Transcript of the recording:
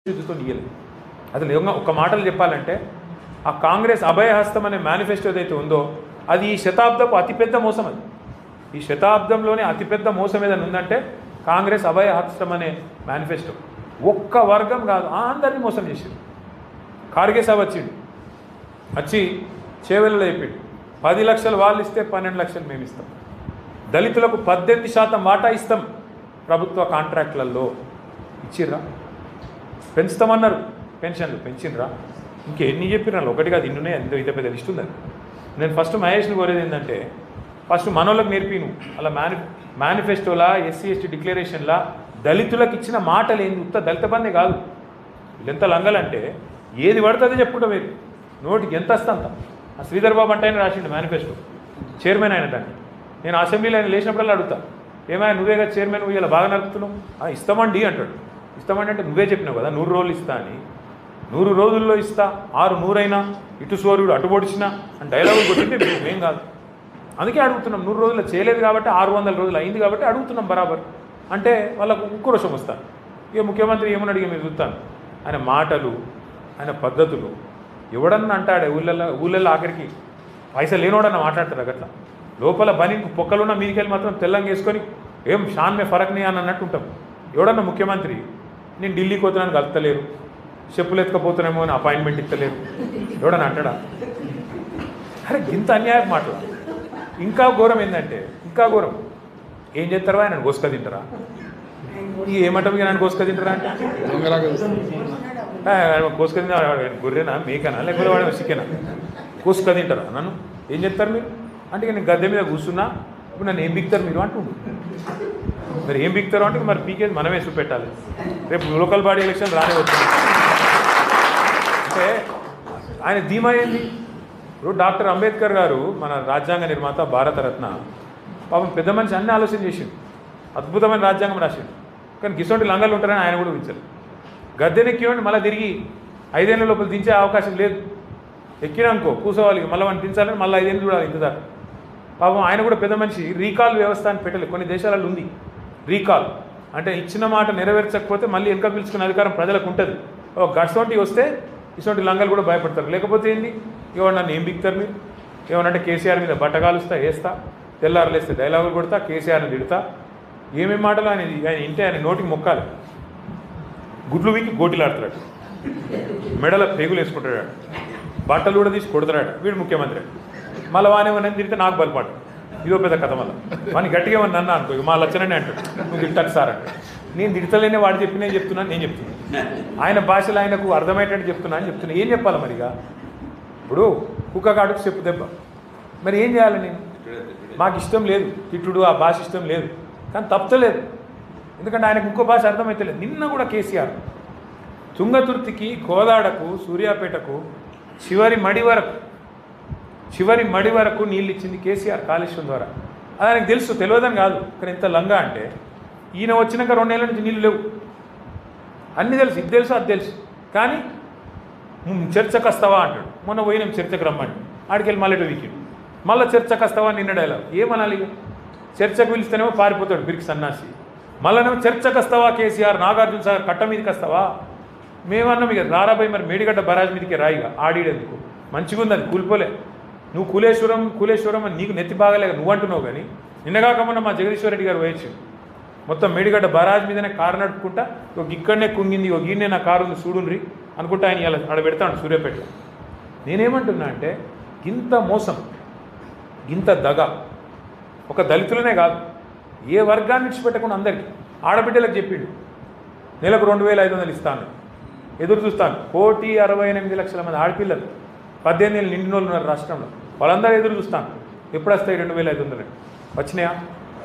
ఇయ్యలేదు. అసలు ఒక మాటలు చెప్పాలంటే ఆ కాంగ్రెస్ అభయహస్తం అనే మేనిఫెస్టో ఏదైతే ఉందో అది ఈ శతాబ్దపు అతిపెద్ద మోసం. అది ఈ శతాబ్దంలోనే అతిపెద్ద మోసం ఏదైనా ఉందంటే కాంగ్రెస్ అభయహస్తం అనే మేనిఫెస్టో. ఒక్క వర్గం కాదు, అందరినీ మోసం చేసింది. ఖార్గే సాబ్ వచ్చి చేవెళ్ళలో చెప్పిండు 10 లక్షలు వాళ్ళు ఇస్తే 12 లక్షలు మేము ఇస్తాం, దళితులకు 18% వాటా ఇస్తాం ప్రభుత్వ కాంట్రాక్ట్లలో. ఇచ్చిర్రా? పెంచుతామన్నారు, పెన్షన్లు పెంచినరా? ఇంకెన్ని చెప్పినా ఒకటి కాదు, ఇన్నునే ఎంతో ఇంత పెద్ద లిస్ట్ ఉందని. నేను ఫస్ట్ మహేష్ని కోరేది ఏంటంటే ఫస్ట్ మనోళ్ళకి నేర్పిను అలా మేనిఫెస్టోలా ఎస్సీ ఎస్టీ డిక్లరేషన్లా దళితులకు ఇచ్చిన మాటలు ఏంది, ఉత్త దళిత బందే కాదు. వీళ్ళెంత లంగలంటే ఏది పడుతుందో చెప్పుకుంటా మీరు నోటికి ఎంత వస్తే అంత. ఆ శ్రీధర్ బాబు అంటే ఆయన రాసిండు మేనిఫెస్టో, చైర్మన్ అయిన దాన్ని. నేను అసెంబ్లీలో ఆయన లేచినప్పుడల్లా అడుగుతా, ఏమైనా నువ్వేగా చైర్మన్, నువ్వు ఇలా బాగా నడుపుతున్నావు, ఇస్తామండి అంటాడు. ఇస్తామండి అంటే నువ్వే చెప్పినావు కదా 100 రోజులు ఇస్తా అని. 100 రోజుల్లో ఇస్తా, 6 అయినా ఇటు సూర్యుడు అటు పొడిచినా అని డైలాగులు కొట్టింటే మేం కాదు. అందుకే అడుగుతున్నాం. 100 రోజుల్లో చేయలేదు కాబట్టి 600 రోజులు అయింది కాబట్టి అడుగుతున్నాం బరాబర్. అంటే వాళ్ళకు ఉక్రోషం వస్తాను. ఇక ముఖ్యమంత్రి ఏమని అడిగి మీరు చూస్తాను, ఆయన మాటలు ఆయన పద్ధతులు. ఎవడన్నా అంటాడే ఊళ్ళల్లో ఆఖరికి పైసలు లేనోడన్నా మాట్లాడతారు అట్లా. లోపల బని పొక్కలున్న మీదికెళ్ళి మాత్రం తెల్లంగా వేసుకొని ఏం షాన్ మే ఫరక్ నీ అని అన్నట్టు ఉంటాం. ఎవడన్నా ముఖ్యమంత్రి నేను ఢిల్లీకి పోతున్నాను కలుపుతలేరు, చెప్పులు ఎత్తుకపోతున్నామో అని అపాయింట్మెంట్ ఇస్తలేరు, ఎవడన్నా అంటాడా? అరే ఇంత అన్యాయం మాటలు. ఇంకా ఘోరం ఏంటంటే, ఇంకా ఘోరం ఏం చేస్తారా, ఆయన గోసుక తింటారా? ఏమంటాం ఇక నన్ను గోసుక తింటారా అంటే కోసుక తింటా, గొర్రెనా మేకనా లేకపోతే వాడు చికెనా? కోసుక తింటారా నన్ను? ఏం చెప్తారు మీరు అంటే నేను గద్దె మీద కూర్చున్నా, ఇప్పుడు నన్ను ఏం బిక్తారు మీరు అంటుండు. మరి ఏం బిక్తారు అంటే మరి పీకేది మనమే చూపెట్టాలి. రేపు లోకల్ బాడీ ఎలక్షన్ రానే వచ్చింది అంటే ఆయన ధీమా ఏంది? ఇప్పుడు డాక్టర్ అంబేద్కర్ గారు మన రాజ్యాంగ నిర్మాత, భారతరత్న, పాపం పెద్ద మనిషి అన్ని ఆలోచన చేసిండు, అద్భుతమైన రాజ్యాంగం రాసిండు. కానీ గిసొంటి లంగలు ఉంటారని ఆయన కూడా ఊహించారు. గద్దెనెక్కివ్వండి మళ్ళీ తిరిగి 5 ఏళ్ళ లోపల దించే అవకాశం లేదు. ఎక్కినానుకో కూర్చోవాలి, మళ్ళీ వాడిని దించాలని మళ్ళీ 5 ఏళ్ళు చూడాలి ఇంతదాకా. పాపం ఆయన కూడా పెద్ద మనిషి రీకాల్ వ్యవస్థ అని పెట్టలేదు. కొన్ని దేశాలలో ఉంది రీకాల్ అంటే ఇచ్చిన మాట నెరవేర్చకపోతే మళ్ళీ వెనక పిలుచుకునే అధికారం ప్రజలకు ఉంటుంది. గట్సోంటి వస్తే ఇటువంటి లంగలు కూడా భయపడతారు. లేకపోతే ఏంది, ఎవరు నన్ను ఏం బిక్తారు మీరు? ఏమనంటే కేసీఆర్ మీద బట్టగాలుస్తా, వేస్తా, తెల్లారులేస్తే డైలాగులు కొడతా, కేసీఆర్ని తిడతా, ఏమేమి మాటలు ఆయన ఇంటే ఆయన నోటికి మొక్కాలి. గుడ్లు వీకి గోటిలాడుతాడు, మెడల పేగులు వేసుకుంటాడు, బట్టలు కూడా తీసి కొడుతున్నాడు. వీడు ముఖ్యమంత్రి. మళ్ళీ వానేమన్నా తిరిగితే నాకు బలపాటు, ఇదో పెద్ద కథ. మళ్ళీ వాడిని గట్టిగా ఏమన్నా అన్నా అనుకో, మా లచ్చనని అంటాడు, నువ్వు తిట్టాను సార్ అంటే. నేను తిడతలేనే వాడు చెప్పినే చెప్తున్నాను, నేను చెప్తున్నాను ఆయన భాషలో ఆయనకు అర్థమయ్యేటట్టు చెప్తున్నా అని చెప్తున్నా. ఏం చెప్పాలి మరిగా? ఇప్పుడు కుక్క కాడుకు చెప్పు దెబ్బ. మరి ఏం చేయాలి? నేను మాకు ఇష్టం లేదు తిట్టుడు, ఆ భాష ఇష్టం లేదు, కానీ తప్పలేదు. ఎందుకంటే ఆయనకు ఇంకో భాష అర్థమైతలేదు. నిన్న కూడా కేసీఆర్ తుంగతుర్తికి, కోదాడకు, సూర్యాపేటకు చివరి మడి వరకు నీళ్ళు ఇచ్చింది కేసీఆర్ కాళేశ్వరం ద్వారా. అది ఆయనకు తెలుసు, తెలియదని కాదు. కానీ ఎంత లంగా అంటే ఈయన వచ్చినాక 2 ఏళ్ళ నుంచి నీళ్ళు లేవు. అన్నీ తెలుసు, ఇది తెలుసు అది తెలుసు. కానీ చర్చకు వస్తావా అంటాడు. మొన్న పోయినాం చర్చకు రమ్మండి, ఆడికెళ్ళి మళ్ళీ వీకిండు. మళ్ళీ చర్చకు వస్తావా నిన్న డైలాగ్. ఏమనాలి? చర్చకు పిలిస్తేనేమో పారిపోతాడు పిరికి సన్నాసి. మళ్ళనేమో చర్చకు వస్తావా కేసీఆర్, నాగార్జున సాగర్ కట్ట మీదకి వస్తావా? మేమన్నాం ఇక రారాబాయి మరి మేడిగడ్డ బరాజ్ మీదకి రాయిగా, ఆడిడేందుకు మంచిగా ఉంది, అది కూలిపోలే. నువ్వు కూలేశ్వరం అని నీకు నెత్తి బాగలేక నువ్వు అంటున్నావు. కానీ నిన్నగాకమన్నా మా జగదీశ్వర్ రెడ్డి గారు వేయచ్చు మొత్తం మేడిగడ్డ బరాజ్ మీదనే కారు నడుపుకుంటా, ఒక ఇక్కడనే కుంగింది, ఒక ఈయనే నా కారు ఉంది చూడుండ్రి అనుకుంటా ఆయన ఇలా ఆడ పెడతాడు సూర్యాపేటలో. నేనేమంటున్నా అంటే ఇంత మోసం, ఇంత దగ ఒక దళితులనే కాదు, ఏ వర్గాన్ని విడిచిపెట్టకుండా అందరికీ. ఆడబిడ్డలకు చెప్పిండు నెలకు 2500 ఇస్తాను, ఎదురు చూస్తాను. 1,68,00,000 మంది ఆడపిల్లలు 18 ఏళ్ళు నిండిన వాళ్ళు ఉన్నారు రాష్ట్రంలో. వాళ్ళందరూ ఎదురు చూస్తాను, ఎప్పుడు వస్తాయి 2500? వచ్చినాయా?